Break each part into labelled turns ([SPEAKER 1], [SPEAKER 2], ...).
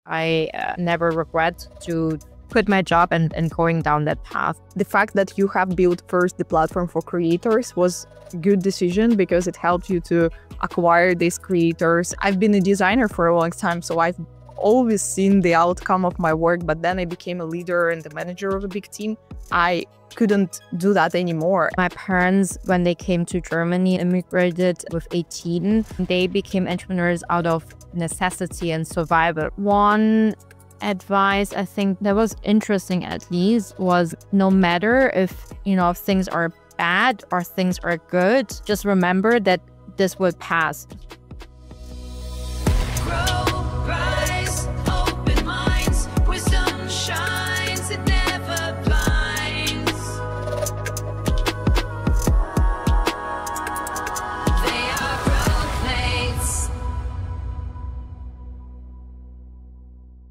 [SPEAKER 1] I never regret to quit my job and going down that path.
[SPEAKER 2] The fact that you have built first the platform for creators was a good decision because it helped you to acquire these creators. I've been a designer for a long time, so I've always seen the outcome of my work, but then I became a leader and the manager of a big team. I couldn't do that anymore.
[SPEAKER 1] My parents, when they came to Germany, immigrated with 18. They became entrepreneurs out of necessity and survival. One advice I think that was interesting, at least, was no matter if things are bad or things are good, just remember that this will pass.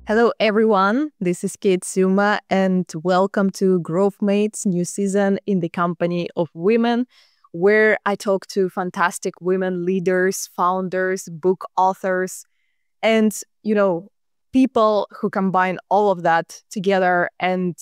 [SPEAKER 2] Hello everyone, this is Kate Syuma and welcome to Growth Mates new season in the company of women, where I talk to fantastic women leaders, founders, book authors, and people who combine all of that together. And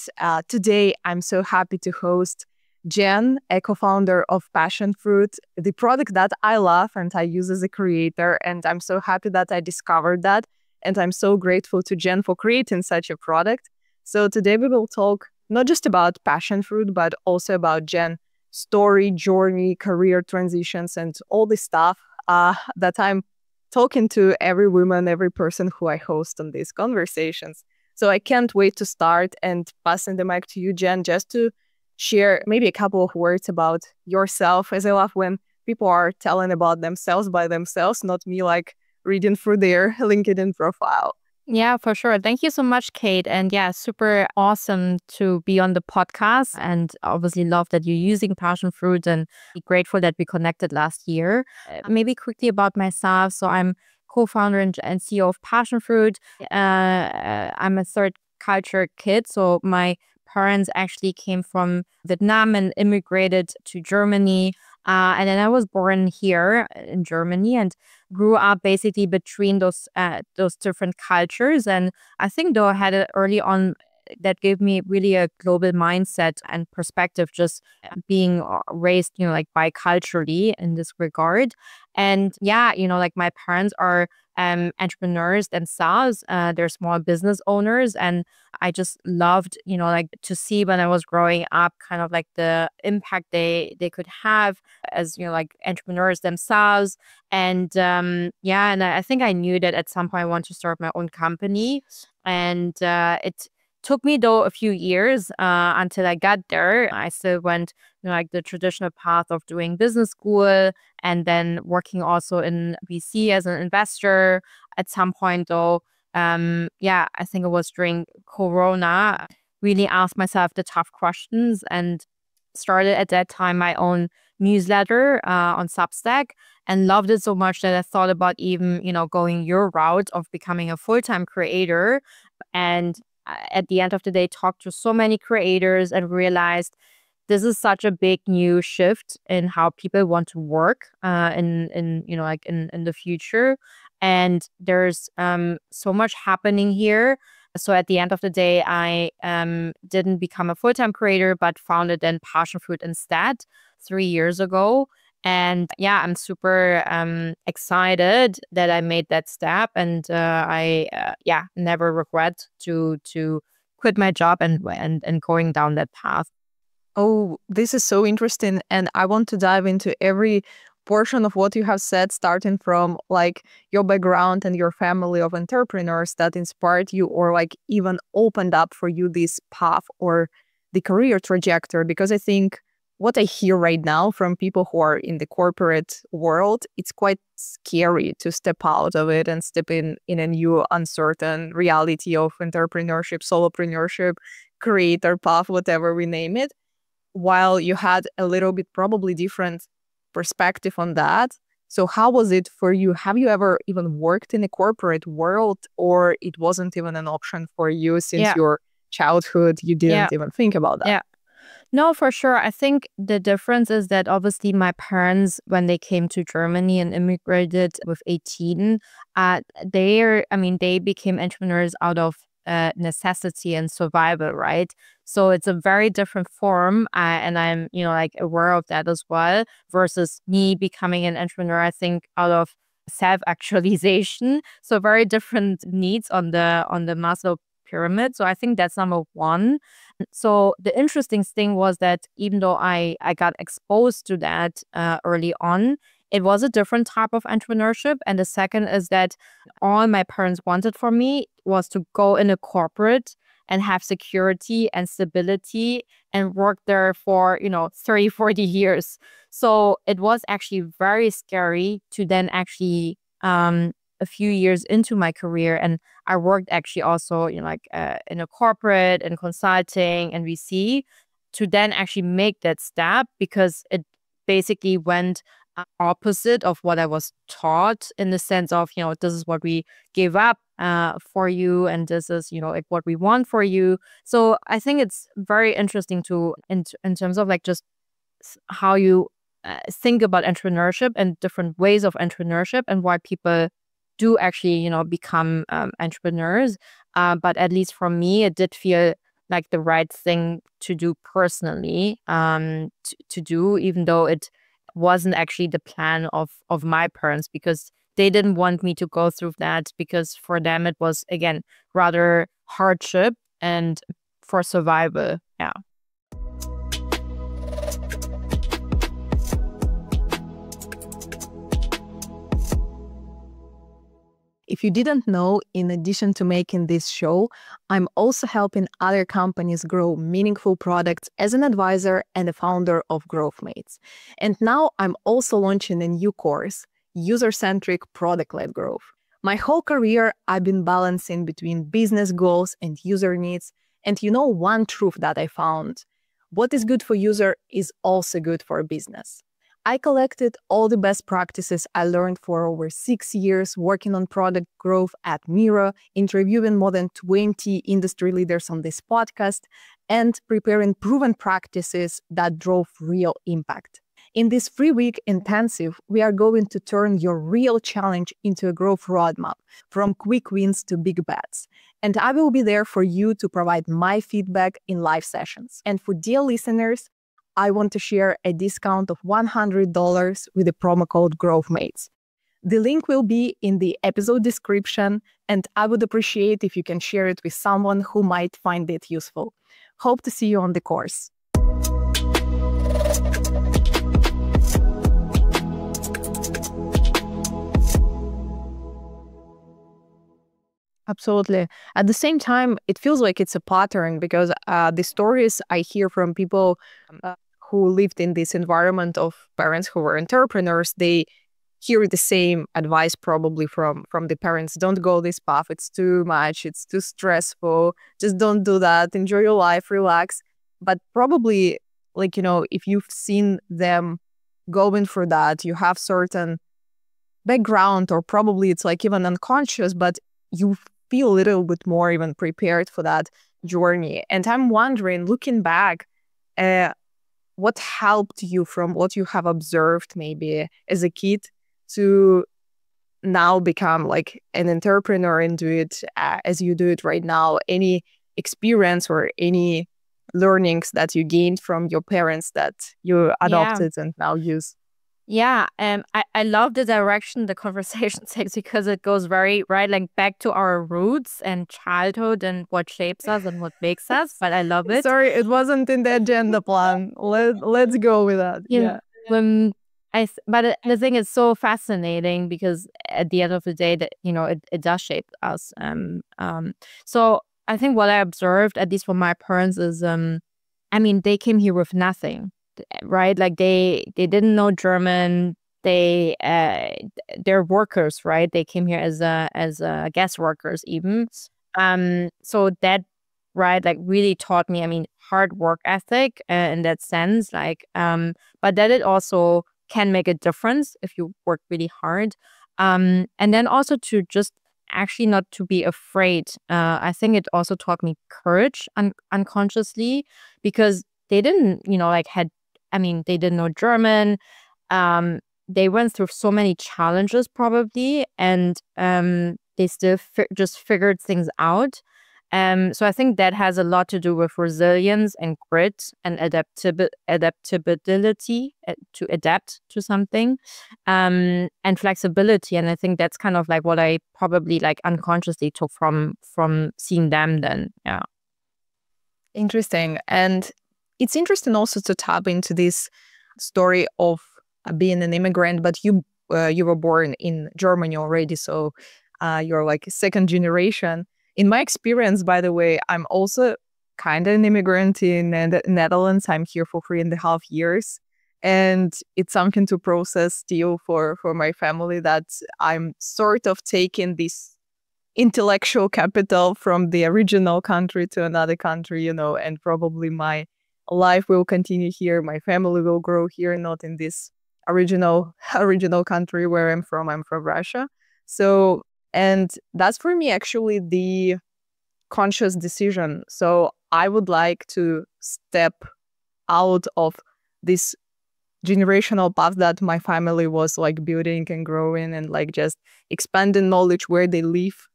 [SPEAKER 2] today I'm so happy to host Jen, a co-founder of Passionfroot, the product that I love and I use as a creator, and I'm so happy that I discovered that. And I'm so grateful to Jen for creating such a product. So today we will talk not just about Passionfroot, but also about Jen's story, journey, career transitions, and all the stuff that I'm talking to every woman, every person who I host on these conversations. So I can't wait to start and passing the mic to you, Jen, just to share maybe a couple of words about yourself, as I love when people are telling about themselves by themselves, not me reading through their LinkedIn profile.
[SPEAKER 1] Yeah, for sure. Thank you so much, Kate. And yeah, super awesome to be on the podcast. And obviously love that you're using Passionfroot and grateful that we connected last year. Maybe quickly about myself. So I'm co-founder and CEO of Passionfroot. I'm a third culture kid. So my parents actually came from Vietnam and immigrated to Germany. And then I was born here in Germany and grew up basically between those different cultures. And I think though I had it early on that gave me really a global mindset and perspective, just being raised, biculturally in this regard. And yeah, my parents are entrepreneurs themselves. They're small business owners. And I just loved, to see when I was growing up, kind of the impact they could have as, entrepreneurs themselves. And and I think I knew that at some point I want to start my own company. And it took me though a few years until I got there. I still went the traditional path of doing business school and then working also in VC as an investor. At some point though, I think it was during Corona, really asked myself the tough questions and started at that time my own newsletter on Substack and loved it so much that I thought about even, going your route of becoming a full-time creator. And at the end of the day, talked to so many creators and realized this is such a big new shift in how people want to work in the future. And there's so much happening here. So at the end of the day, I didn't become a full-time creator, but founded then Passionfroot instead 3 years ago. And yeah, I'm super excited that I made that step, and I never regret to quit my job and going down that path.
[SPEAKER 2] Oh, this is so interesting, and I want to dive into every portion of what you have said, starting from your background and your family of entrepreneurs that inspired you or even opened up for you this path or the career trajectory. Because I think what I hear right now from people who are in the corporate world, it's quite scary to step out of it and step in a new uncertain reality of entrepreneurship, solopreneurship, creator path, whatever we name it. While you had a little bit probably different perspective on that. So how was it for you? Have you ever even worked in a corporate world, or it wasn't even an option for you since your childhood? You didn't even think about that?
[SPEAKER 1] Yeah. No, for sure. I think the difference is that obviously my parents, when they came to Germany and immigrated with 18, they became entrepreneurs out of necessity and survival, right? So it's a very different form. And I'm, like aware of that as well, versus me becoming an entrepreneur, I think, out of self-actualization. So very different needs on the Maslow pyramid. So I think that's number one. So the interesting thing was that even though I got exposed to that early on, it was a different type of entrepreneurship. And the second is that all my parents wanted for me was to go in a corporate and have security and stability and work there for, 30, 40 years. So it was actually very scary to then actually a few years into my career, and I worked actually also, in a corporate and consulting and VC, to then actually make that step, because it basically went opposite of what I was taught, in the sense of, this is what we give up for you, and this is, like what we want for you. So I think it's very interesting to in terms of like just how you think about entrepreneurship and different ways of entrepreneurship, and why people do actually, become entrepreneurs. But at least for me, it did feel like the right thing to do personally, to do, even though it wasn't actually the plan of my parents, because they didn't want me to go through that, because for them it was, again, rather hardship and for survival. Yeah.
[SPEAKER 2] If you didn't know, in addition to making this show, I'm also helping other companies grow meaningful products as an advisor and a founder of GrowthMates. And now I'm also launching a new course, User-Centric Product-Led Growth. My whole career, I've been balancing between business goals and user needs. And one truth that I found: what is good for user is also good for a business. I collected all the best practices I learned for over 6 years working on product growth at Miro, interviewing more than 20 industry leaders on this podcast, and preparing proven practices that drove real impact. In this 3-week intensive, we are going to turn your real challenge into a growth roadmap, from quick wins to big bets. And I will be there for you to provide my feedback in live sessions. And for dear listeners, I want to share a discount of $100 with the promo code GrowthMates. The link will be in the episode description, and I would appreciate if you can share it with someone who might find it useful. Hope to see you on the course. Absolutely. At the same time, it feels like it's a pattern, because the stories I hear from people who lived in this environment of parents who were entrepreneurs, they hear the same advice probably from the parents. Don't go this path. It's too much. It's too stressful. Just don't do that. Enjoy your life. Relax. But probably, if you've seen them going through that, you have certain background, or probably it's like even unconscious, but you feel a little bit more even prepared for that journey. And I'm wondering, looking back, what helped you from what you have observed maybe as a kid to now become like an entrepreneur and do it as you do it right now? Any experience or any learnings that you gained from your parents that you adopted and now use?
[SPEAKER 1] Yeah, I love the direction the conversation takes, because it goes very like back to our roots and childhood and what shapes us and what makes us. But I love it.
[SPEAKER 2] Sorry, it wasn't in the agenda plan. Let's go with that.
[SPEAKER 1] Yeah. But the thing is so fascinating, because at the end of the day, that it does shape us. So I think what I observed, at least from my parents, is they came here with nothing. Right, like they didn't know German. They're workers, right? They came here as guest workers even. So that, right, like really taught me, hard work ethic in that sense, but that it also can make a difference if you work really hard. And then also to just actually not to be afraid. I think it also taught me courage unconsciously, because they didn't, they didn't know German. They went through so many challenges probably, and they still just figured things out. So I think that has a lot to do with resilience and grit and adaptability to adapt to something, and flexibility. And I think that's kind of like what I probably like unconsciously took from seeing them then. Yeah.
[SPEAKER 2] Interesting. And it's interesting also to tap into this story of being an immigrant, but you were born in Germany already, so you're like second generation. In my experience, by the way, I'm also kind of an immigrant in the Netherlands. I'm here for 3.5 years. And it's something to process still for my family, that I'm sort of taking this intellectual capital from the original country to another country, and probably my life will continue here. My family will grow here, not in this original country where I'm from. I'm from Russia. So, and that's for me actually the conscious decision. So I would like to step out of this generational path that my family was like building and growing and like just expanding knowledge where they live.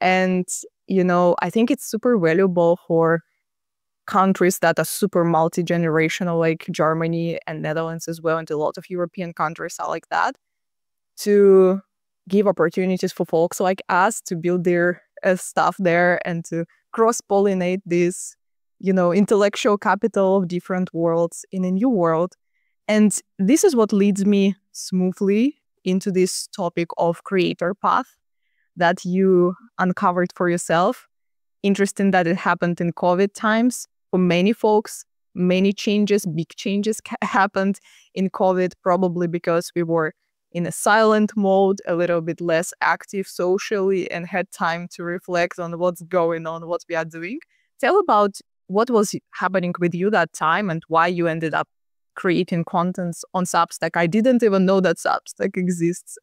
[SPEAKER 2] And, I think it's super valuable for countries that are super multi-generational, like Germany and Netherlands as well, and a lot of European countries are like that, to give opportunities for folks like us to build their stuff there and to cross-pollinate this, intellectual capital of different worlds in a new world. And this is what leads me smoothly into this topic of creator path that you uncovered for yourself. Interesting that it happened in COVID times. For many folks, many changes, big changes happened in COVID, probably because we were in a silent mode, a little bit less active socially, and had time to reflect on what's going on, what we are doing. Tell about what was happening with you that time and why you ended up creating contents on Substack. I didn't even know that Substack exists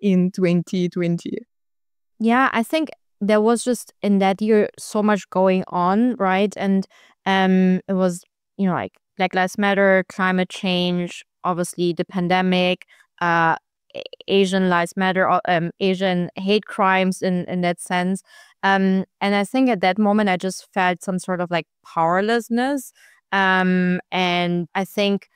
[SPEAKER 2] in 2020.
[SPEAKER 1] Yeah, I think there was just in that year so much going on, right? And it was, like Black Lives Matter, climate change, obviously the pandemic, Asian Lives Matter, Asian hate crimes in that sense. And I think at that moment I just felt some sort of like powerlessness. And I think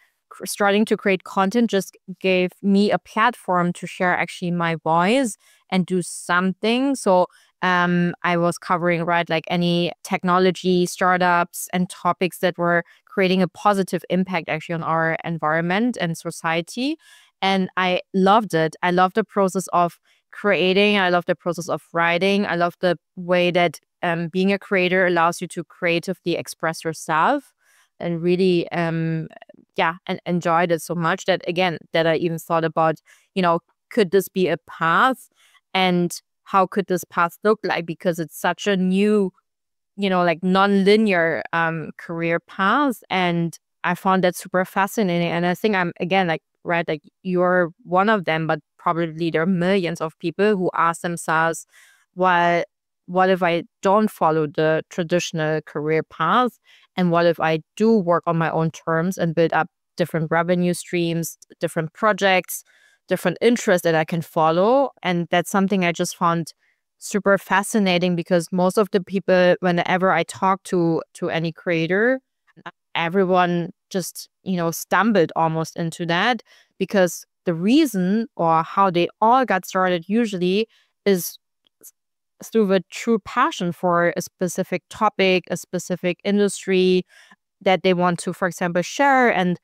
[SPEAKER 1] starting to create content just gave me a platform to share actually my voice and do something. So I was covering, right, like any technology startups and topics that were creating a positive impact actually on our environment and society. And I loved it. I loved the process of creating. I love the process of writing. I love the way that being a creator allows you to creatively express yourself, and really and enjoyed it so much that I even thought about, could this be a path, and how could this path look like, because it's such a new, like non-linear career path. And I found that super fascinating. And I think I'm like, right, like you're one of them, but probably there are millions of people who ask themselves, what if I don't follow the traditional career path? And what if I do work on my own terms and build up different revenue streams, different projects, different interests that I can follow? And that's something I just found super fascinating, because most of the people, whenever I talk to any creator, everyone just, stumbled almost into that, because the reason or how they all got started usually is through a true passion for a specific topic, a specific industry that they want to, for example, share and,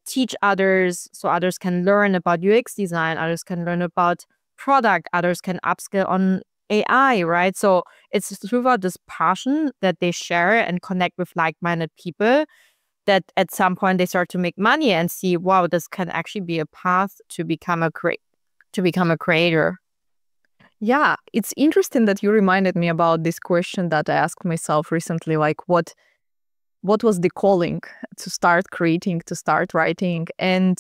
[SPEAKER 1] teach others, so others can learn about UX design, others can learn about product, others can upskill on AI, right? So it's throughout this passion that they share and connect with like-minded people, that at some point they start to make money and see, wow, this can actually be a path to become a creator.
[SPEAKER 2] Yeah, it's interesting that you reminded me about this question that I asked myself recently, like what was the calling to start creating, to start writing? And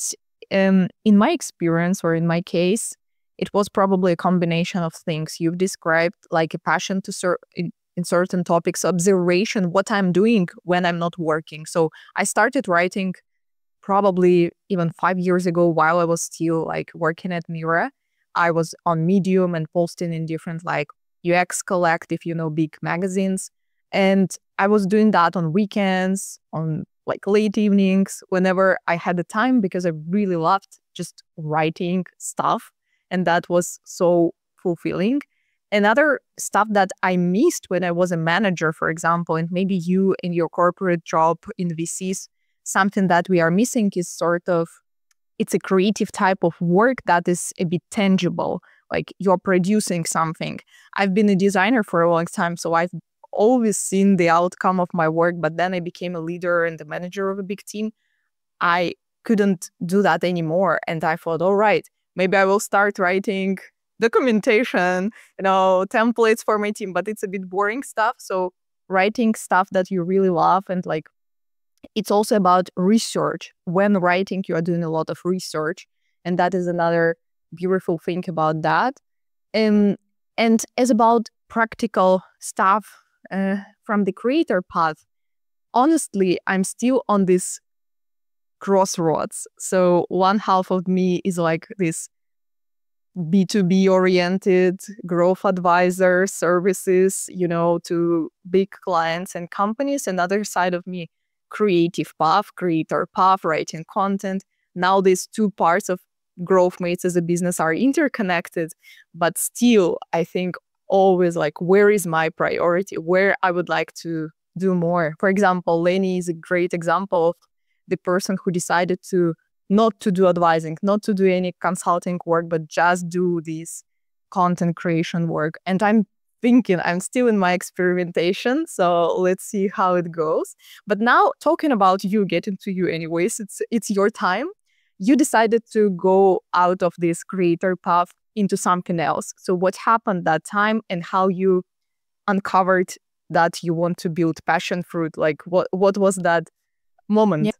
[SPEAKER 2] in my experience, or in my case, it was probably a combination of things. You've described like a passion to in certain topics, observation, what I'm doing when I'm not working. So I started writing probably even 5 years ago while I was still like working at Mira. I was on Medium and posting in different like UX Collective, big magazines. And I was doing that on weekends, on like late evenings, whenever I had the time, because I really loved just writing stuff. And that was so fulfilling. Another stuff that I missed when I was a manager, for example, and maybe you in your corporate job in VCs, something that we are missing is it's a creative type of work that is a bit tangible, like you're producing something. I've been a designer for a long time, so I've always seen the outcome of my work, but then I became a leader and the manager of a big team. I couldn't do that anymore. And I thought, all right, maybe I will start writing documentation, templates for my team, but it's a bit boring stuff. So writing stuff that you really love, and like, it's also about research. When writing, you are doing a lot of research. And that is another beautiful thing about that. And as about practical stuff from the creator path, honestly, I'm still on this crossroads. So one half of me is like this B2B oriented growth advisor services, to big clients and companies. Another side of me, creative path, creator path, writing content. Now these two parts of Growth Mates as a business are interconnected, but still, I think always like, where is my priority? Where I would like to do more. For example, Lenny is a great example of the person who decided to not to do advising, not to do any consulting work, but just do this content creation work. And I'm thinking I'm still in my experimentation, so let's see how it goes. But now talking about you, getting to you anyways, it's your time. You decided to go out of this creator path into something else. So what happened that time, and how you uncovered that you want to build Passionfroot? Like what was that moment?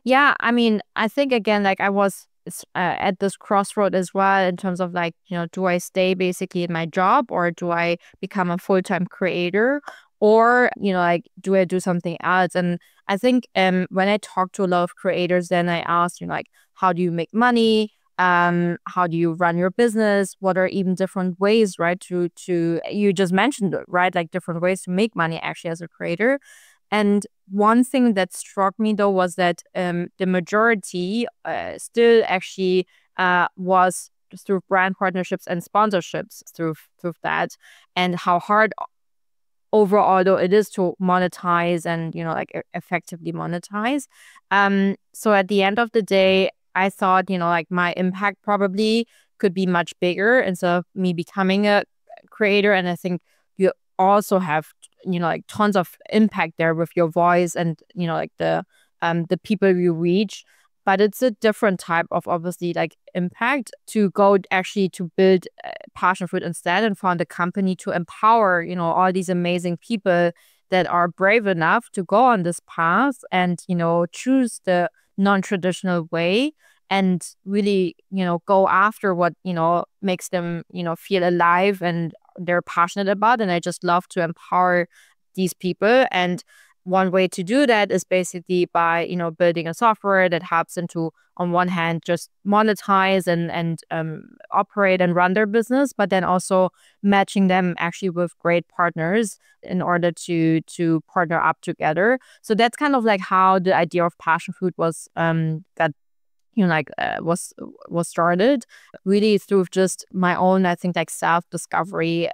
[SPEAKER 1] Yeah, I mean, I think again, like I was at this crossroad as well in terms of like, do I stay basically in my job, or do I become a full-time creator, or, like, do I do something else? And I think when I talk to a lot of creators, then I ask, like, how do you make money? How do you run your business? What are even different ways, right? To you just mentioned it, right? Like different ways to make money actually as a creator. And one thing that struck me though was that the majority still actually was through brand partnerships and sponsorships through that, and how hard overall though it is to monetize and like effectively monetize. So at the end of the day, I thought like my impact probably could be much bigger instead of me becoming a creator. And I think you also have like tons of impact there with your voice and like the people you reach. But it's a different type of obviously like impact to go actually to build Passionfruit instead, and found a company to empower all these amazing people that are brave enough to go on this path and choose the non-traditional way, and really go after what makes them feel alive and they're passionate about. And I just love to empower these people. And one way to do that is basically by building a software that helps them to, on one hand, just monetize and operate and run their business, but then also matching them actually with great partners in order to partner up together. So that's kind of like how the idea of Passionfruit was got was started, really through just my own, I think, like self-discovery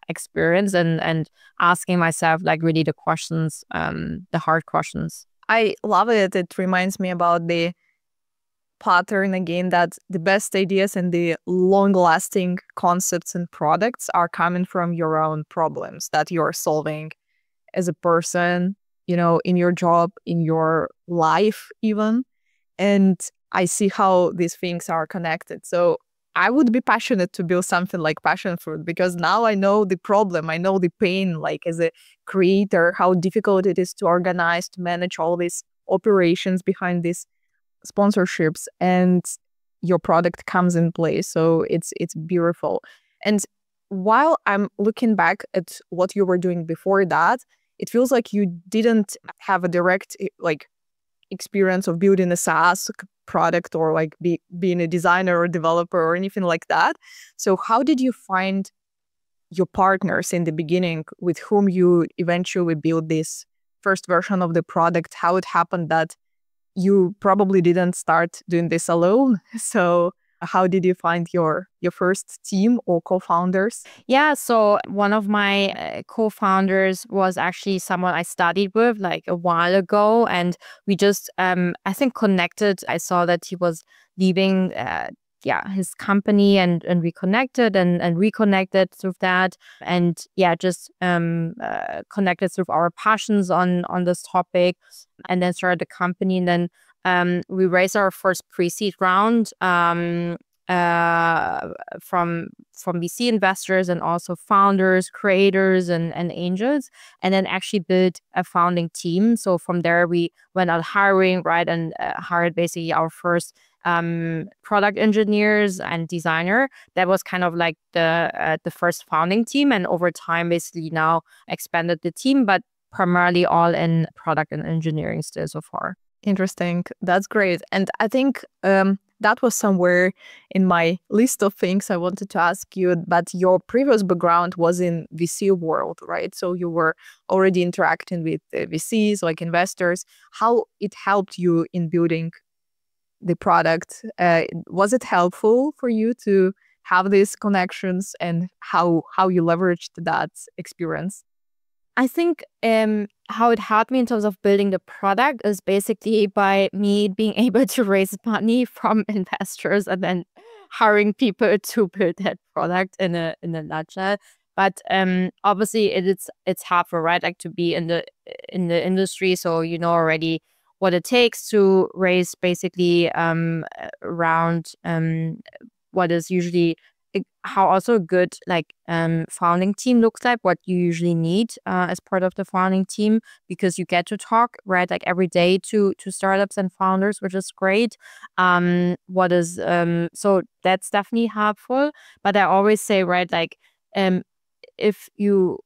[SPEAKER 1] experience, and asking myself like really the questions, the hard questions.
[SPEAKER 2] I love it. It reminds me about the pattern again, that the best ideas and the long-lasting concepts and products are coming from your own problems that you're solving as a person, in your job, in your life even. And I see how these things are connected. So I would be passionate to build something like Passionfruit, because now I know the problem, I know the pain, like as a creator, how difficult it is to organize, to manage all these operations behind these sponsorships, and your product comes in place. So it's beautiful. And while I'm looking back at what you were doing before that, it feels like you didn't have a direct like experience of building a SaaS product or like being a designer or developer or anything like that. So how did you find your partners in the beginning with whom you eventually build this first version of the product? How it happened that you probably didn't start doing this alone? So how did you find your first team or co-founders?
[SPEAKER 1] Yeah, so one of my co-founders was actually someone I studied with like a while ago, and we just I think connected. I saw that he was leaving his company, and we connected and reconnected through that, and just connected through our passions on this topic, and then started the company. And then we raised our first pre-seed round from VC investors and also founders, creators, and angels, and then actually built a founding team. So from there we went out hiring, right, and hired basically our first product engineers and designer. That was kind of like the first founding team, and over time basically now expanded the team, but primarily all in product and engineering still so far.
[SPEAKER 2] Interesting. That's great. And I think that was somewhere in my list of things I wanted to ask you, but your previous background was in VC world, right? So you were already interacting with VCs, like investors. How it helped you in building the product? Was it helpful for you to have these connections, and how you leveraged that experience?
[SPEAKER 1] I think how it helped me in terms of building the product is basically by me being able to raise money from investors and then hiring people to build that product in a nutshell. But obviously it's helpful, right? Like to be in the industry, so you know already what it takes to raise basically around what is usually how also a good like founding team looks like, what you usually need as part of the founding team, because you get to talk, right, like every day to startups and founders, which is great. What is so that's definitely helpful. But I always say, right, like if you,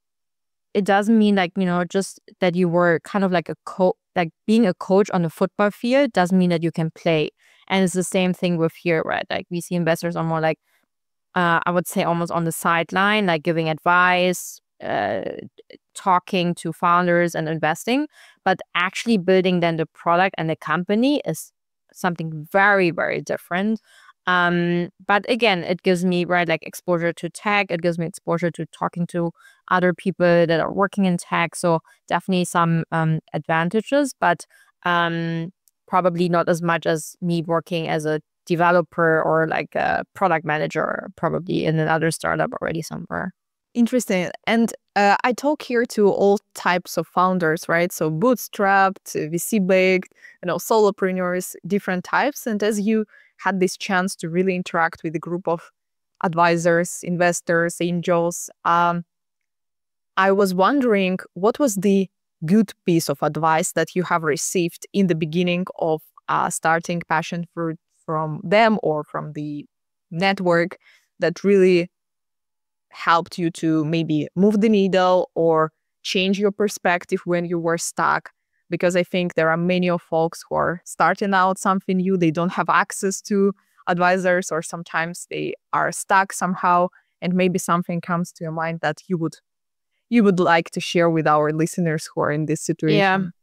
[SPEAKER 1] it doesn't mean like, you know, just that you were kind of like like being a coach on the football field doesn't mean that you can play. And it's the same thing with here, right? Like we see investors are more like I would say almost on the sideline, like giving advice, talking to founders and investing, but actually building then the product and the company is something very, very different. But again, it gives me, right, like exposure to tech. It gives me exposure to talking to other people that are working in tech. So definitely some advantages, but probably not as much as me working as a developer or like a product manager, probably in another startup already somewhere.
[SPEAKER 2] Interesting. And I talk here to all types of founders, right? So bootstrapped, VC-backed, solopreneurs, different types. And as you had this chance to really interact with a group of advisors, investors, angels, I was wondering, what was the good piece of advice that you have received in the beginning of starting Passionfroot from them or from the network that really helped you to maybe move the needle or change your perspective when you were stuck? Because I think there are many of folks who are starting out something new. They don't have access to advisors, or sometimes they are stuck somehow, and maybe something comes to your mind that you would like to share with our listeners who are in this situation.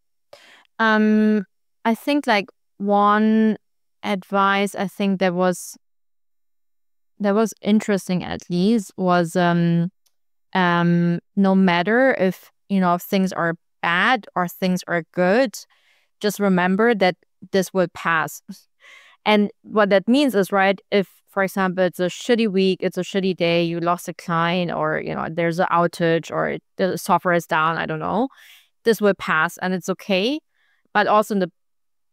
[SPEAKER 1] Yeah. I think like one advice I think that was interesting at least was no matter if things are bad or things are good, just remember that this will pass. And what that means is, right, if for example it's a shitty week, it's a shitty day, you lost a client, or there's an outage, or the software is down, I don't know, this will pass and it's okay. But also in the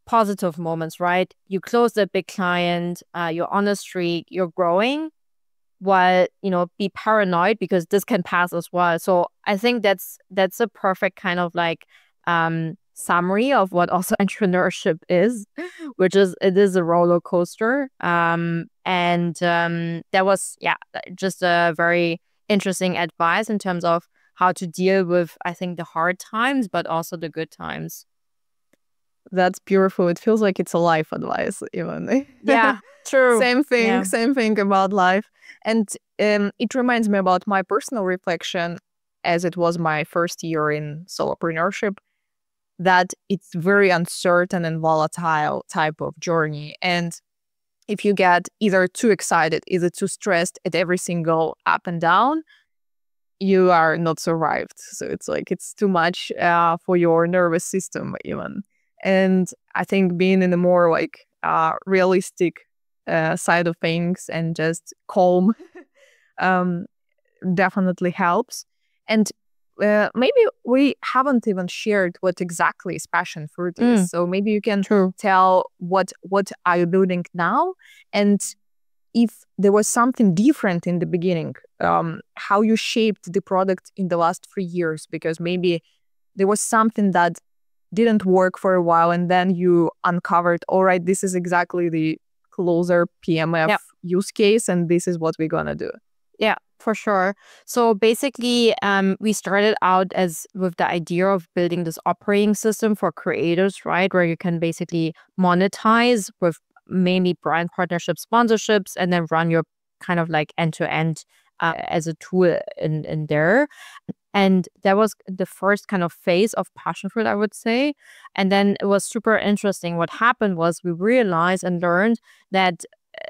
[SPEAKER 1] positive moments, right? You close a big client, you're on a streak, you're growing, while be paranoid because this can pass as well. So I think that's a perfect kind of like summary of what also entrepreneurship is, which is it is a roller coaster. And that was just a very interesting advice in terms of how to deal with, I think, the hard times, but also the good times.
[SPEAKER 2] That's beautiful. It feels like it's a life advice, even.
[SPEAKER 1] Yeah, true. Yeah.
[SPEAKER 2] Same thing about life. And it reminds me about my personal reflection, as it was my first year in solopreneurship, that it's very uncertain and volatile type of journey. And if you get either too excited, either too stressed at every single up and down, you are not survived. So it's like it's too much for your nervous system even. And I think being in a more like realistic side of things and just calm um, definitely helps. And maybe we haven't even shared what exactly is Passionfroot is. So maybe you can tell what are you building now, and if there was something different in the beginning, how you shaped the product in the last 3 years, because maybe there was something that didn't work for a while and then you uncovered, all right, this is exactly the closer PMF use case and this is what we're gonna do.
[SPEAKER 1] Yeah, for sure. So basically, we started out with the idea of building this operating system for creators, right? Where you can basically monetize with mainly brand partnership sponsorships and then run your kind of like end-to-end as a tool in there. And that was the first kind of phase of Passionfruit, I would say. And then it was super interesting. What happened was we realized and learned that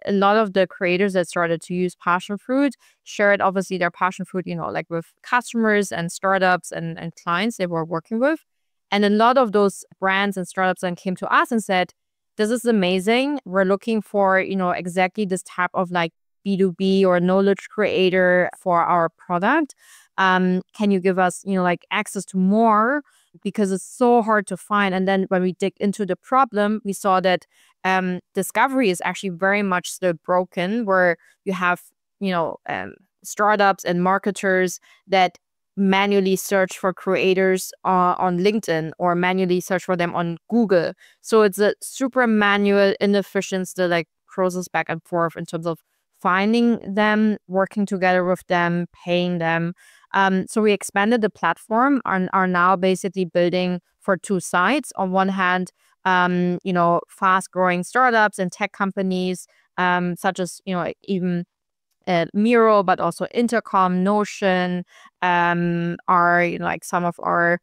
[SPEAKER 1] a lot of the creators that started to use Passionfruit shared obviously their Passionfruit, like with customers and startups and clients they were working with. And a lot of those brands and startups then came to us and said, this is amazing. We're looking for, exactly this type of like B2B or knowledge creator for our product. Can you give us, like access to more? Because it's so hard to find. And then when we dig into the problem, we saw that discovery is actually very much still broken, where you have, startups and marketers that manually search for creators on LinkedIn or manually search for them on Google. So it's a super manual, inefficient, still like process back and forth in terms of finding them, working together with them, paying them. So we expanded the platform and are now basically building for two sides. On one hand, fast growing startups and tech companies, such as, even Miro, but also Intercom, Notion, are like some of our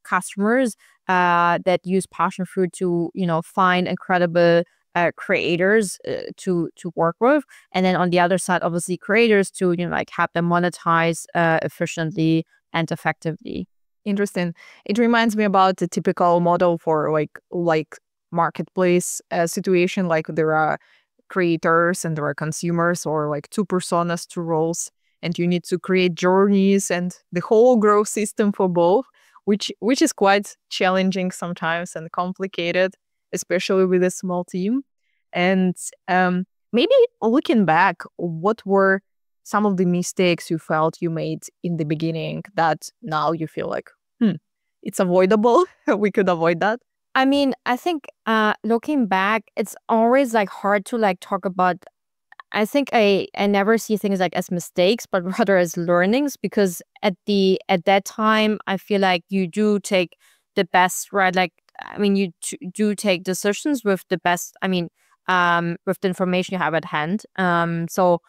[SPEAKER 1] customers that use Passionfruit to find incredible creators to work with, and then on the other side, obviously creators to like help them monetize efficiently and effectively.
[SPEAKER 2] Interesting. It reminds me about the typical model for like marketplace situation. Like there are creators and there are consumers, or like two personas, two roles, and you need to create journeys and the whole growth system for both, which is quite challenging sometimes and complicated, especially with a small team. And maybe looking back, what were some of the mistakes you felt you made in the beginning that now you feel like, it's avoidable? We could avoid that.
[SPEAKER 1] I mean, I think looking back, it's always like hard to like talk about. I think I never see things like as mistakes, but rather as learnings, because at that time, I feel like you do take the best, right? Like, I mean, you do take decisions with the best, with the information you have at hand. So,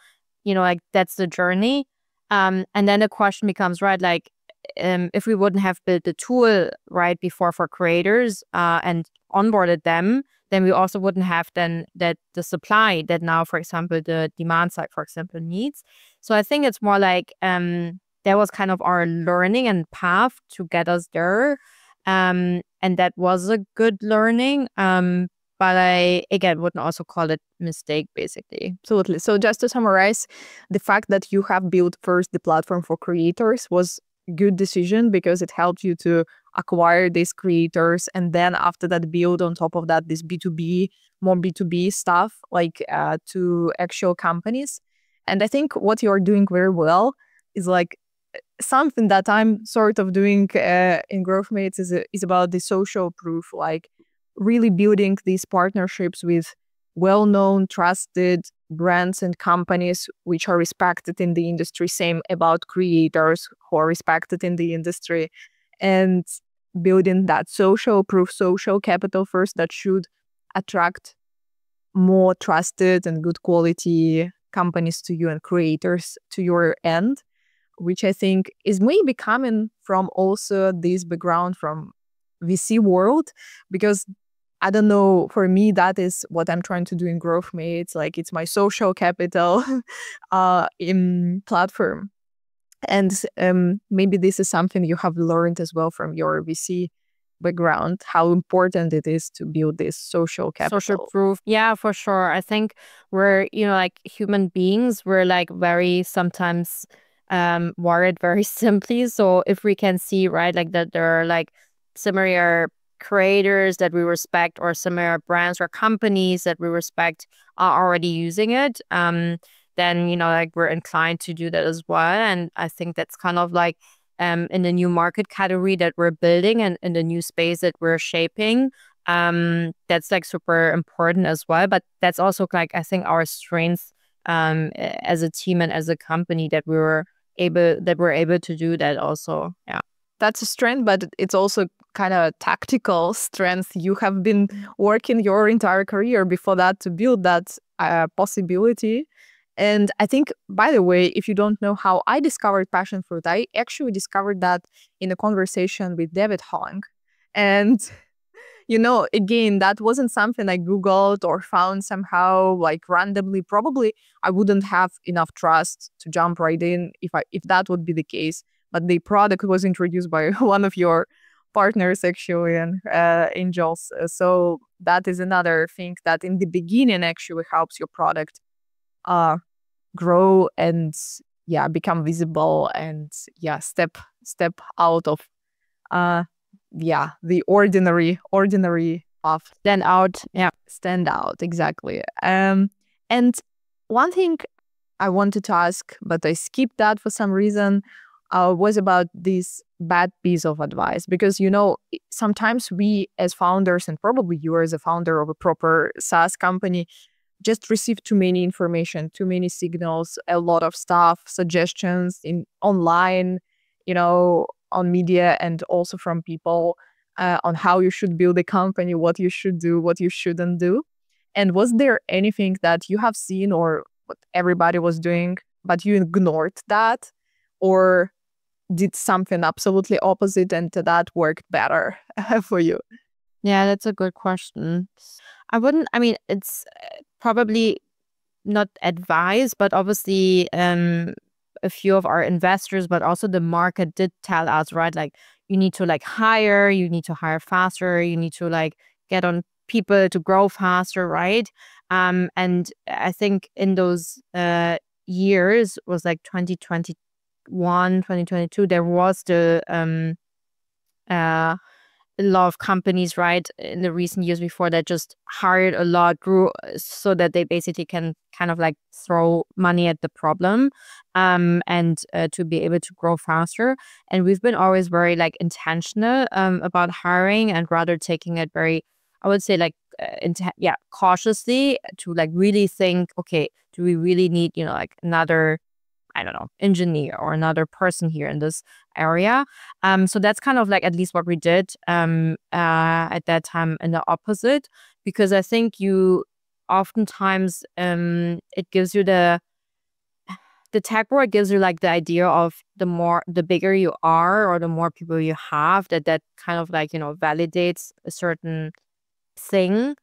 [SPEAKER 1] like that's the journey. And then the question becomes, right, like, if we wouldn't have built the tool right before for creators and onboarded them, then we also wouldn't have then the supply that now, for example, the demand side, for example, needs. So I think it's more like that was kind of our learning and path to get us there. And that was a good learning. But I, again, wouldn't also call it mistake, basically.
[SPEAKER 2] Absolutely. So just to summarize, the fact that you have built first the platform for creators was good decision because it helped you to acquire these creators, and then after that build on top of that this B2B, more B2B stuff, like to actual companies. And I think what you're doing very well is like something that I'm sort of doing in GrowthMates is about the social proof, like really building these partnerships with well-known, trusted brands and companies which are respected in the industry, same about creators who are respected in the industry, and building that social proof, social capital first that should attract more trusted and good quality companies to you and creators to your end, which I think is maybe coming from also this background from VC world, because I don't know, for me, that is what I'm trying to do in Growth Mates. Like, it's my social capital in platform. And maybe this is something you have learned as well from your VC background, how important it is to build this social capital.
[SPEAKER 1] Social proof. Yeah, for sure. I think we're, like human beings, we're like very sometimes wired very simply. So if we can see, right, like that there are like similar creators that we respect or similar brands or companies that we respect are already using it, then, like we're inclined to do that as well. And I think that's kind of like in the new market category that we're building and in the new space that we're shaping. That's like super important as well. But that's also like, I think, our strength as a team and as a company that we're able to do that also. Yeah.
[SPEAKER 2] That's a strength, but it's also kind of tactical strength. You have been working your entire career before that to build that possibility. And I think, by the way, if you don't know how I discovered Passionfroot, I actually discovered that in a conversation with David Hong. And, again, that wasn't something I Googled or found somehow like randomly. Probably I wouldn't have enough trust to jump right in if that would be the case. But the product was introduced by one of your partners, actually, and angels. So that is another thing that in the beginning actually helps your product grow and become visible and step out of the ordinary path.
[SPEAKER 1] Stand out. Yeah.
[SPEAKER 2] Stand out, exactly. And one thing I wanted to ask, but I skipped that for some reason, was about this bad piece of advice. Because, sometimes we as founders, and probably you as a founder of a proper SaaS company, just receive too many information, too many signals, a lot of stuff, suggestions online, on media, and also from people on how you should build a company, what you should do, what you shouldn't do. And was there anything that you have seen or what everybody was doing, but you ignored that? Or did something absolutely opposite and that worked better for you?
[SPEAKER 1] Yeah, that's a good question. It's probably not advice, but obviously a few of our investors, but also the market did tell us, right? Like, you need to you need to hire faster, you need to get on people to grow faster, right? And I think in those years, was like 2021, 2022, there was a lot of companies, right, in the recent years before that just hired a lot, grew so that they basically can kind of throw money at the problem and to be able to grow faster. And we've been always very intentional about hiring and rather taking it very, I would say, cautiously to really think, okay, do we really need, another, I don't know, engineer or another person here in this area. So that's kind of at least what we did at that time, in the opposite, because I think you oftentimes it gives you the tech world gives you the idea of the bigger you are or the more people you have, that kind of validates a certain thing.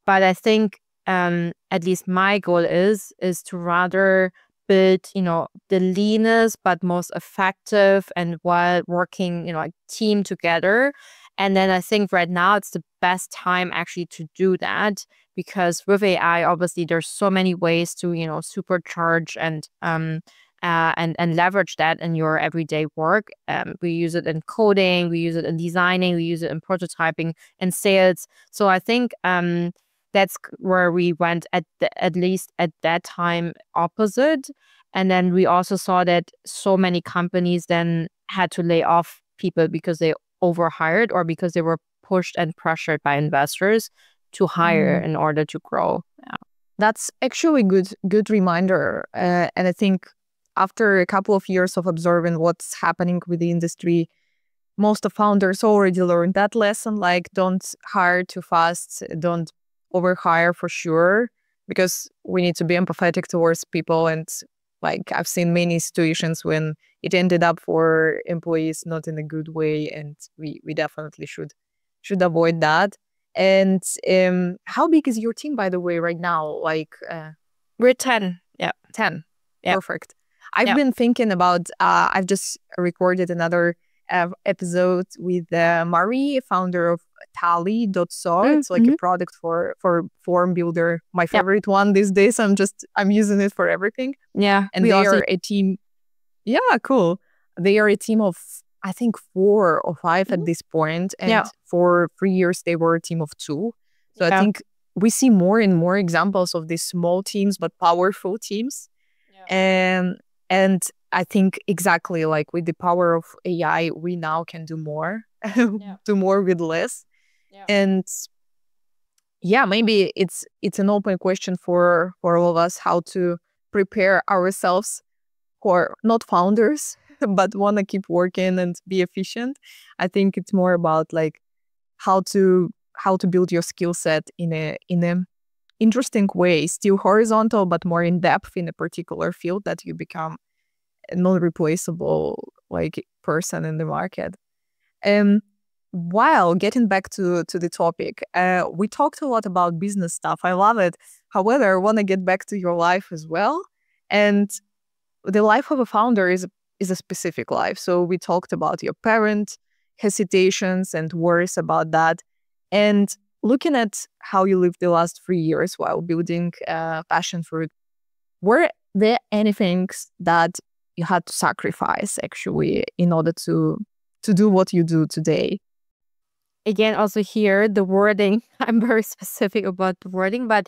[SPEAKER 1] But I think at least my goal is to rather build, the leanest but most effective and while working, team together. And then I think right now it's the best time actually to do that, because with AI, obviously there's so many ways to, supercharge and leverage that in your everyday work. We use it in coding, we use it in designing, we use it in prototyping and sales. So I think that's where we went at least at that time opposite. And then we also saw that so many companies then had to lay off people because they overhired or because they were pushed and pressured by investors to hire in order to grow. Yeah.
[SPEAKER 2] That's actually good reminder. And I think after a couple of years of observing what's happening with the industry, most of founders already learned that lesson. Like, don't hire too fast, don't overhire for sure, because we need to be empathetic towards people. And like, I've seen many situations when it ended up for employees not in a good way, and we definitely should avoid that. And how big is your team, by the way, right now? Like,
[SPEAKER 1] We're 10. Yeah.
[SPEAKER 2] 10.
[SPEAKER 1] Yeah.
[SPEAKER 2] Perfect. I've
[SPEAKER 1] Yeah.
[SPEAKER 2] been thinking about, I've just recorded another episode with Marie, founder of Tally.so. It's like a product for form builder. My favorite one these days. I'm using it for everything.
[SPEAKER 1] Yeah.
[SPEAKER 2] And they are a team. Yeah, cool. They are a team of, I think, 4 or 5 at this point. And for 3 years, they were a team of 2. So I think we see more and more examples of these small teams, but powerful teams. And I think exactly like with the power of AI, we now can do more, do more with less. And yeah, maybe it's an open question for all of us, how to prepare ourselves for not founders, but want to keep working and be efficient. I think it's more about like how to build your skill set in a interesting way, still horizontal, but more in depth in a particular field, that you become a non-replaceable like person in the market. While getting back to the topic, we talked a lot about business stuff. I love it. However, I want to get back to your life as well. And the life of a founder is a specific life. So we talked about your parent hesitations and worries about that. And looking at how you lived the last 3 years while building Passionfroot, were there anything that you had to sacrifice actually in order to do what you do today?
[SPEAKER 1] Again, also here, the wording, I'm very specific about the wording, but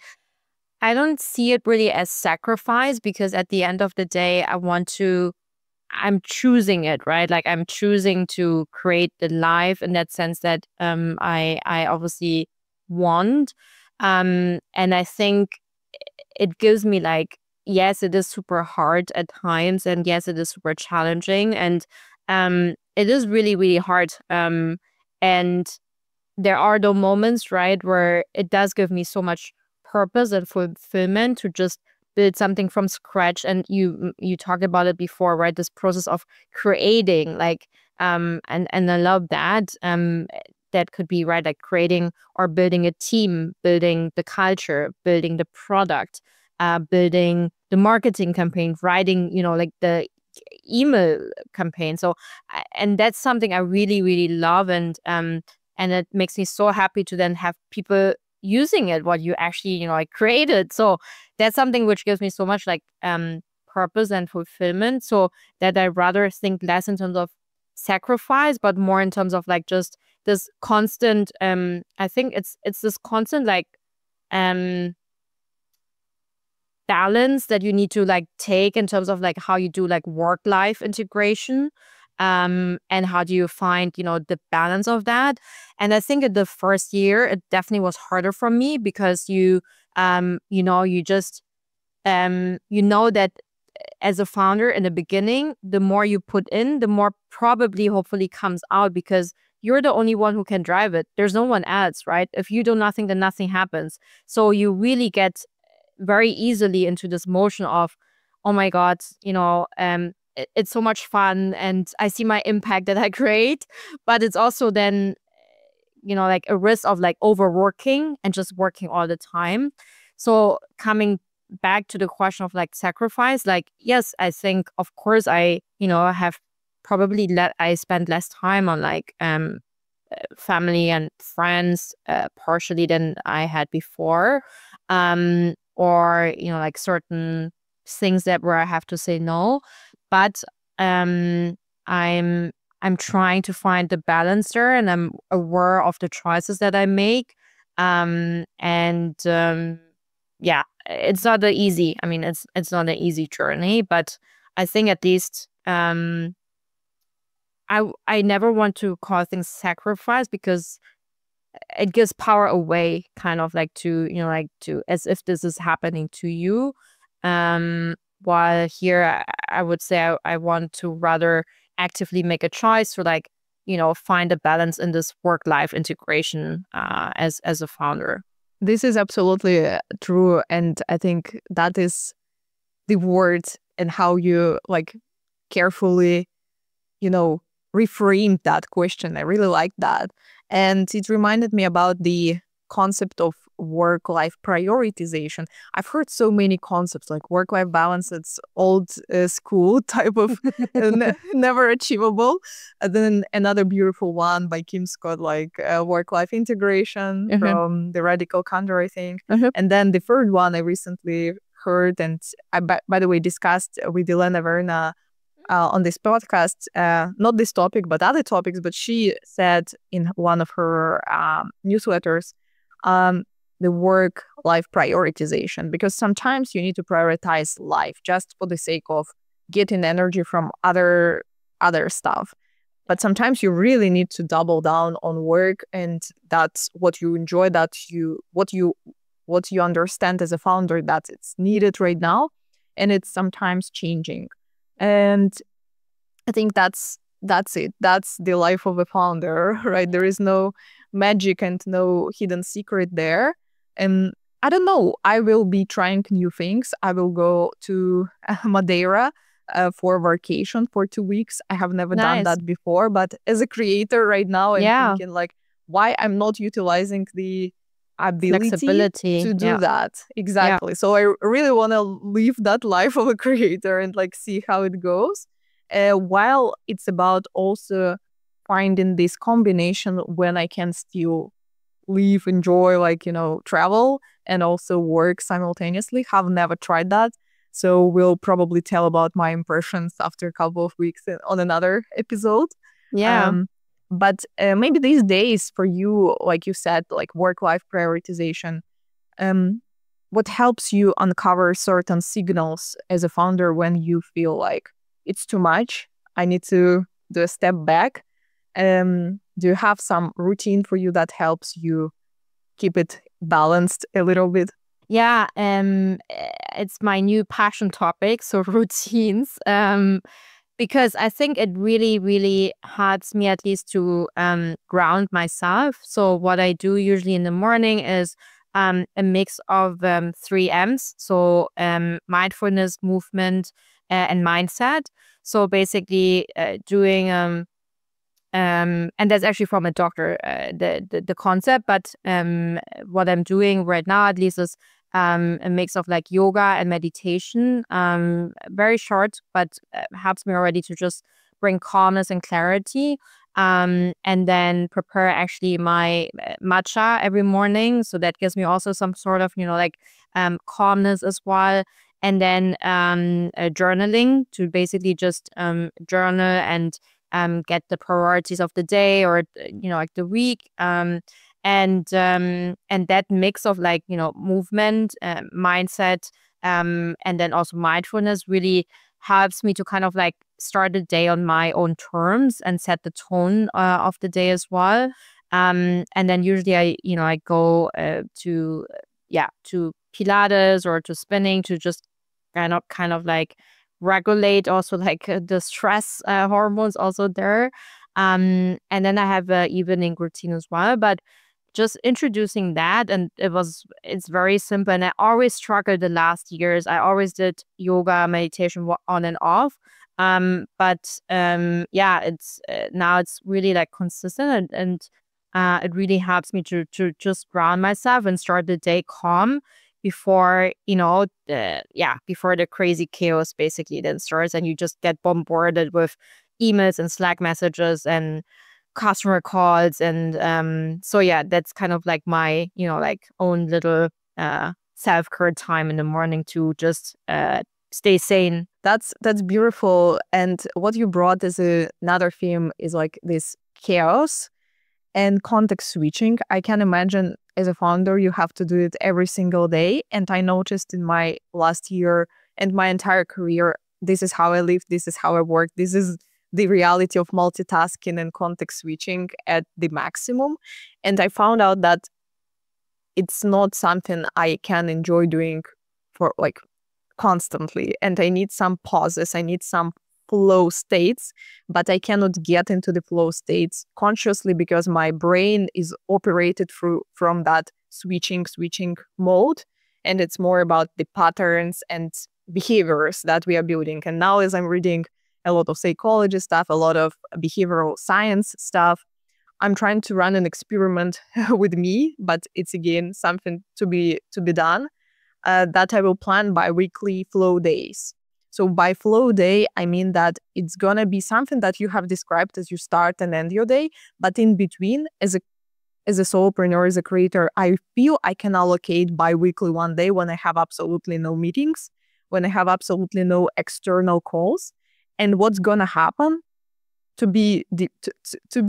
[SPEAKER 1] I don't see it really as sacrifice, because at the end of the day, I'm choosing it, right? Like, I'm choosing to create the life in that sense that I obviously want. And I think it gives me like, yes, it is super hard at times, and yes, it is super challenging, and it is really, really hard. And there are those moments, right, where it does give me so much purpose and fulfillment to just build something from scratch. And you talked about it before, right? This process of creating, like, and I love that. That could be, right, like creating or building a team, building the culture, building the product, building the marketing campaign, writing, like the email campaign. So, and that's something I really, really love, and it makes me so happy to then have people using it, what you actually, like created. So that's something which gives me so much like purpose and fulfillment. So that I rather think less in terms of sacrifice, but more in terms of like just this constant, I think it's this constant like balance that you need to like take in terms of like how you do like work-life integration, and how do you find the balance of that. And I think in the first year it definitely was harder for me, because you just that as a founder in the beginning, the more you put in, the more probably hopefully comes out, because you're the only one who can drive it. There's no one else, right? If you do nothing, then nothing happens. So you really get very easily into this motion of, oh my God, it's so much fun and I see my impact that I create. But it's also then, like a risk of like overworking and just working all the time. So coming back to the question of like sacrifice, like, yes, I think, of course, I have probably I spend less time on like family and friends partially than I had before. Or like certain things that where I have to say no, but I'm trying to find the balance there, and I'm aware of the choices that I make. And yeah, it's not that easy. I mean, it's not an easy journey, but I think at least I never want to call things sacrifice, because it gives power away, kind of like to, to, as if this is happening to you. While here, I would say I want to rather actively make a choice to like, find a balance in this work-life integration as a founder.
[SPEAKER 2] This is absolutely true. And I think that is the word and how you like carefully, reframe that question. I really like that. And it reminded me about the concept of work-life prioritization. I've heard so many concepts like work-life balance. It's old school type of never achievable. And then another beautiful one by Kim Scott, like work-life integration from the Radical Candor, I think. And then the third one I recently heard, and I, by the way, discussed with Elena Verna on this podcast, not this topic, but other topics. But she said in one of her newsletters, the work-life prioritization, because sometimes you need to prioritize life just for the sake of getting energy from other stuff. But sometimes you really need to double down on work, and that's what you enjoy, what you understand as a founder that it's needed right now, and it's sometimes changing. And I think that's it. That's the life of a founder, right? There is no magic and no hidden secret there. And I don't know, I will be trying new things. I will go to Madeira for vacation for 2 weeks. I have never done that before, but as a creator right now, I'm thinking like, why I'm not utilizing the ability to do that. Exactly. So I really want to live that life of a creator and like see how it goes. While it's about also finding this combination when I can still live, enjoy, like, travel and also work simultaneously. Have never tried that. So we'll probably tell about my impressions after a couple of weeks on another episode. But maybe these days for you, like you said, like work-life prioritization, what helps you uncover certain signals as a founder when you feel like it's too much, I need to do a step back? Do you have some routine for you that helps you keep it balanced a little bit?
[SPEAKER 1] Yeah, it's my new passion topic, so routines. Because I think it really, really helps me at least to ground myself. So what I do usually in the morning is a mix of 3 M's. So mindfulness, movement, and mindset. So basically doing and that's actually from a doctor, the concept. But what I'm doing right now, at least, is a mix of like yoga and meditation. Very short, but helps me already to just bring calmness and clarity. And then prepare actually my matcha every morning. So that gives me also some sort of, calmness as well. And then journaling, to basically just journal and get the priorities of the day or like the week, and that mix of like movement, mindset, and then also mindfulness really helps me to kind of like start the day on my own terms and set the tone of the day as well. And then usually I go to Pilates or to spinning to just kind of like regulate also like the stress hormones also there. And then I have an evening routine as well, but just introducing that, and it's very simple. And I always struggled the last years. I always did yoga, meditation on and off. But it's now it's really like consistent, and it really helps me to just ground myself and start the day calm before before the crazy chaos basically then starts, and you just get bombarded with emails and Slack messages and customer calls. And so that's kind of like my like own little self-care time in the morning to just stay sane.
[SPEAKER 2] That's beautiful. And what you brought as another theme is like this chaos and context switching. I can imagine as a founder, you have to do it every single day. And I noticed in my last year and my entire career, this is how I live, this is how I work, this is the reality of multitasking and context switching at the maximum. And I found out that it's not something I can enjoy doing for like constantly. And I need some pauses, I need some flow states, but I cannot get into the flow states consciously because my brain is operated from that switching mode. And it's more about the patterns and behaviors that we are building. And now as I'm reading a lot of psychology stuff, a lot of behavioral science stuff, I'm trying to run an experiment with me, but it's again something to be done, that I will plan bi-weekly flow days. So by flow day, I mean that it's gonna be something that you have described as you start and end your day, but in between, as a solopreneur, as a creator, I feel I can allocate bi-weekly one day when I have absolutely no meetings, when I have absolutely no external calls. And what's gonna happen to be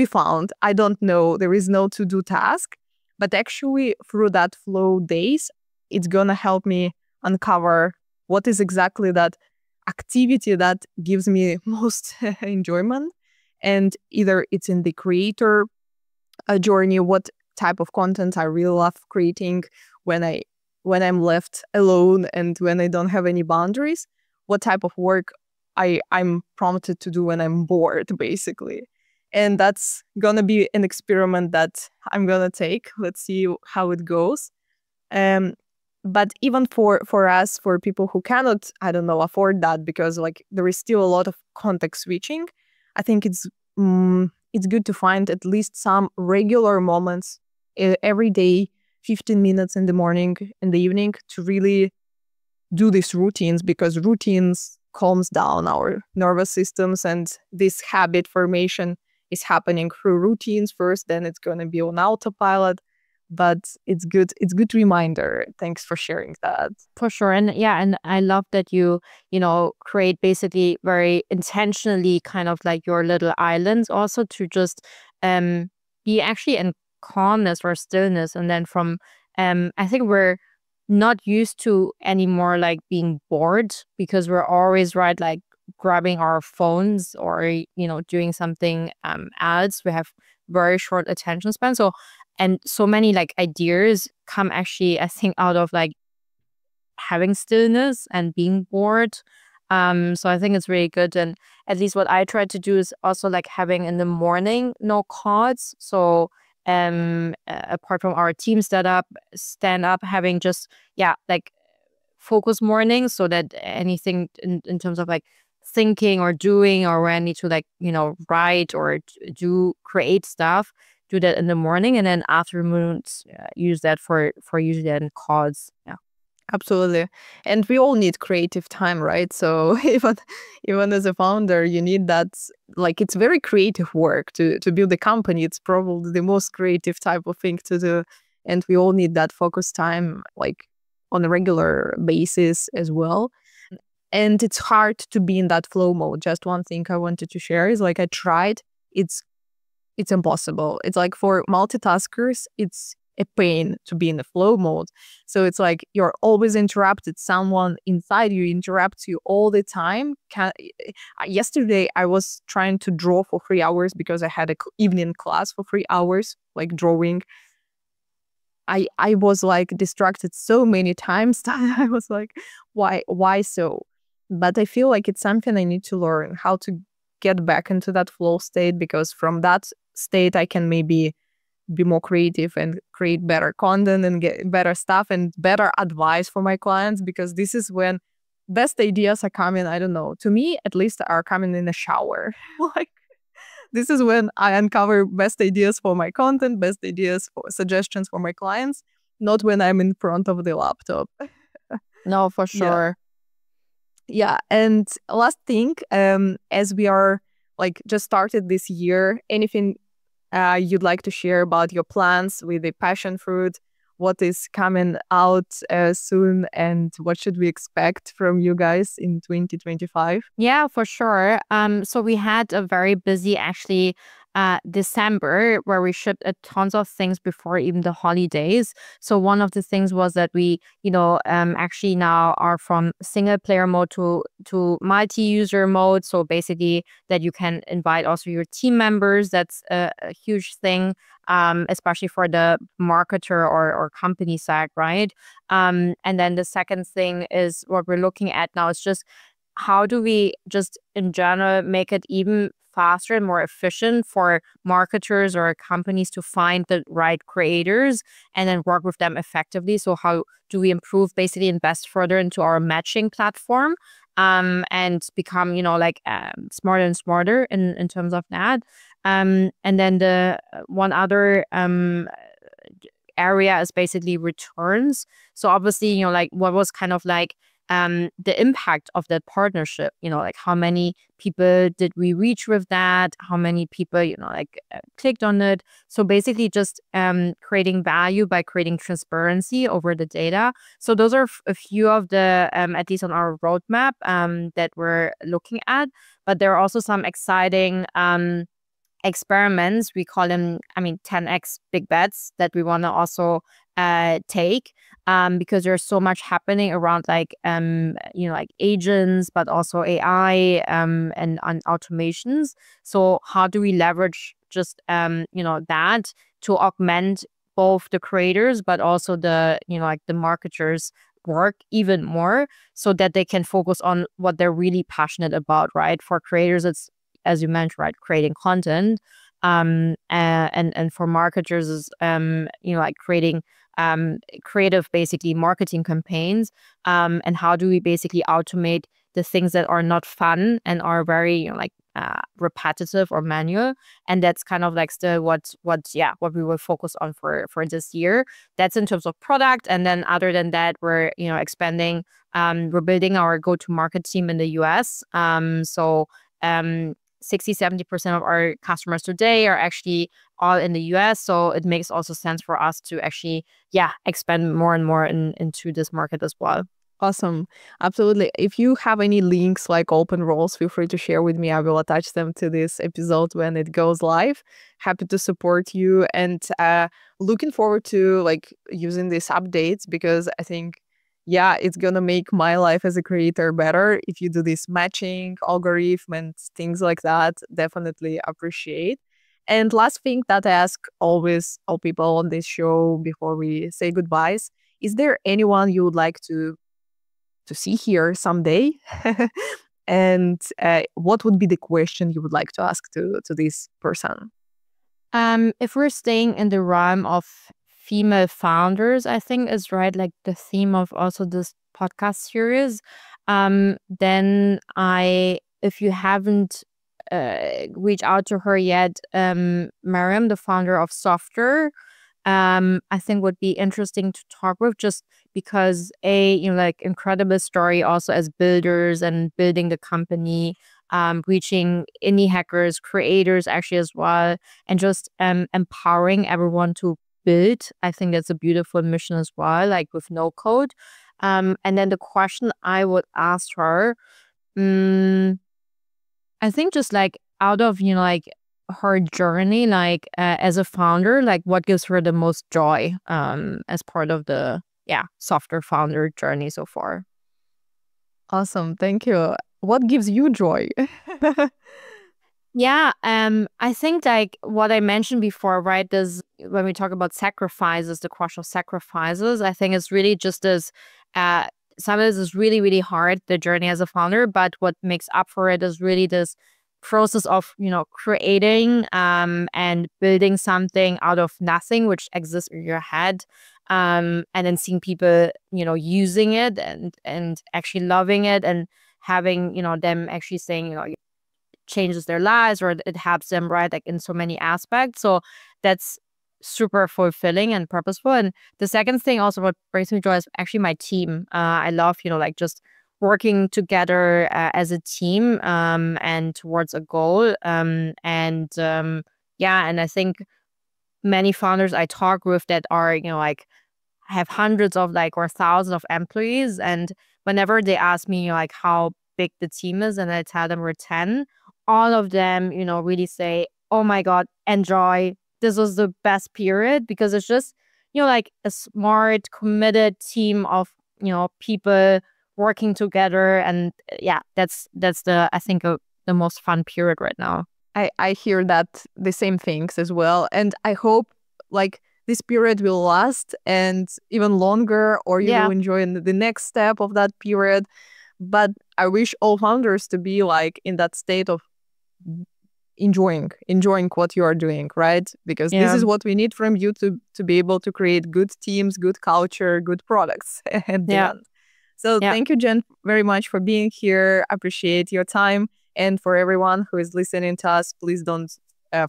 [SPEAKER 2] found, I don't know. There is no to-do task, but actually through that flow days, it's gonna help me uncover what is exactly that activity that gives me most enjoyment. And either it's in the creator journey, what type of content I really love creating when I'm left alone and when I don't have any boundaries, what type of work I'm prompted to do when I'm bored, basically. And that's gonna be an experiment that I'm gonna take. Let's see how it goes. But even for us, for people who cannot, I don't know, afford that, because like there is still a lot of context switching, I think it's good to find at least some regular moments every day, 15 minutes in the morning, in the evening, to really do these routines, because routines calms down our nervous systems, and this habit formation is happening through routines first, then it's going to be on autopilot. But it's good reminder. Thanks for sharing that.
[SPEAKER 1] For sure. And yeah, and I love that you create basically very intentionally kind of like your little islands also to just be actually in calmness or stillness. And then from I think we're not used to anymore like being bored, because we're always like grabbing our phones or doing something else. We have very short attention span. And so many like ideas come actually, I think, out of like having stillness and being bored. So I think it's really good. And at least what I try to do is also like having in the morning no calls. So apart from our team stand up, having just like focus mornings, so that anything in terms of like thinking or doing, or where I need to like write or create stuff, do that in the morning, and then afternoons use that for usually then calls. Yeah,
[SPEAKER 2] absolutely. And we all need creative time, right? So even as a founder, you need that. Like, it's very creative work to build a company. It's probably the most creative type of thing to do, and we all need that focus time like on a regular basis as well. And it's hard to be in that flow mode. Just one thing I wanted to share is like I tried. It's impossible. It's like for multitaskers, it's a pain to be in the flow mode. So it's like you're always interrupted. Someone inside you interrupts you all the time. Yesterday, I was trying to draw for 3 hours because I had an evening class for 3 hours, like drawing. I was like distracted so many times that I was like, why so? But I feel like it's something I need to learn, how to get back into that flow state, because from that state I can maybe be more creative and create better content and get better stuff and better advice for my clients, because this is when best ideas are coming. I don't know, to me at least, are coming in the shower. Like, this is when I uncover best ideas for my content, best ideas for suggestions for my clients, not when I'm in front of the laptop.
[SPEAKER 1] No, for sure.
[SPEAKER 2] Yeah. And last thing, as we are like just started this year, anything you'd like to share about your plans with the Passionfroot? What is coming out soon, and what should we expect from you guys in 2025?
[SPEAKER 1] Yeah, for sure. So we had a very busy actually December, where we shipped a tons of things before even the holidays. So one of the things was that we, actually now are from single player mode to multi-user mode. So basically that you can invite also your team members. That's a huge thing, especially for the marketer or company side, right? And then the second thing is what we're looking at now is just how do we just in general make it even faster and more efficient for marketers or companies to find the right creators and then work with them effectively. So how do we improve, basically invest further into our matching platform, and become, smarter and smarter in terms of that. And then the one other area is basically returns. So obviously, what was kind of like the impact of that partnership, like how many people did we reach with that? How many people, clicked on it? So basically just creating value by creating transparency over the data. So those are a few of the, at least on our roadmap, that we're looking at. But there are also some exciting experiments. We call them, 10x big bets that we want to also take, because there's so much happening around like agents, but also AI, and automations. So how do we leverage just that to augment both the creators but also the the marketers work even more, so that they can focus on what they're really passionate about, right? For creators, it's, as you mentioned, right, creating content, and for marketers is creating creative, basically marketing campaigns, and how do we basically automate the things that are not fun and are very repetitive or manual. And that's kind of like still what we will focus on for this year. That's in terms of product. And then other than that, we're expanding, we're building our go-to-market team in the US. So 60-70% of our customers today are actually all in the US. So it makes also sense for us to actually, expand more and more into this market as well.
[SPEAKER 2] Awesome. Absolutely. If you have any links like open roles, feel free to share with me. I will attach them to this episode when it goes live. Happy to support you, and looking forward to like using these updates, because I think it's gonna make my life as a creator better if you do this matching algorithm and things like that. Definitely appreciate. And last thing that I ask always all people on this show before we say goodbyes, is there anyone you would like to see here someday? And what would be the question you would like to ask to this person?
[SPEAKER 1] If we're staying in the realm of female founders, I think is right, like the theme of also this podcast series. Then if you haven't reached out to her yet, Mariam, the founder of Softer, I think would be interesting to talk with, just because incredible story also as builders and building the company, reaching indie hackers, creators actually as well, and just empowering everyone to build. I think that's a beautiful mission as well, like with no code. And then the question I would ask her, I think just like out of her journey, as a founder, like what gives her the most joy as part of the Softer founder journey so far.
[SPEAKER 2] Awesome. Thank you. What gives you joy?
[SPEAKER 1] I think like what I mentioned before, right? This, when we talk about sacrifices, the crush of sacrifices, I think it's really just this, some of this is really, really hard, the journey as a founder, but what makes up for it is really this process of, creating and building something out of nothing, which exists in your head. And then seeing people, using it and actually loving it, and having, them actually saying, changes their lives, or it helps them, right, like in so many aspects. So that's super fulfilling and purposeful. And the second thing also what brings me joy is actually my team. I love, just working together as a team, and towards a goal. And I think many founders I talk with that are, have hundreds of or thousands of employees, and whenever they ask me how big the team is, and I tell them we're 10, all of them, really say oh my God, enjoy. This was the best period because it's just, like a smart, committed team of, people working together. And yeah, that's I think, the most fun period right now.
[SPEAKER 2] I hear that the same things as well. And I hope like this period will last and even longer, or you will enjoy the next step of that period. But I wish all founders to be like in that state of enjoying what you are doing, right? Because this is what we need from you to be able to create good teams, good culture, good products at the end. So thank you, Jen, very much for being here. Appreciate your time. And for everyone who is listening to us, please don't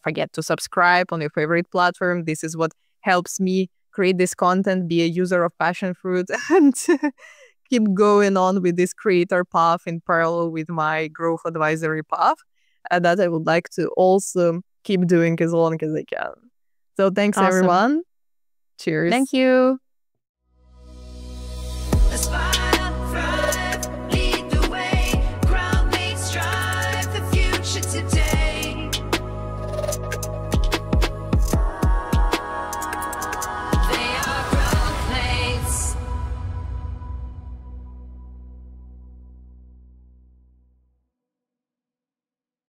[SPEAKER 2] forget to subscribe on your favorite platform. This is what helps me create this content, be a user of Passionfroot, and keep going on with this creator path in parallel with my growth advisory path that I would like to also keep doing as long as I can. So thanks, everyone. Cheers.
[SPEAKER 1] Thank you.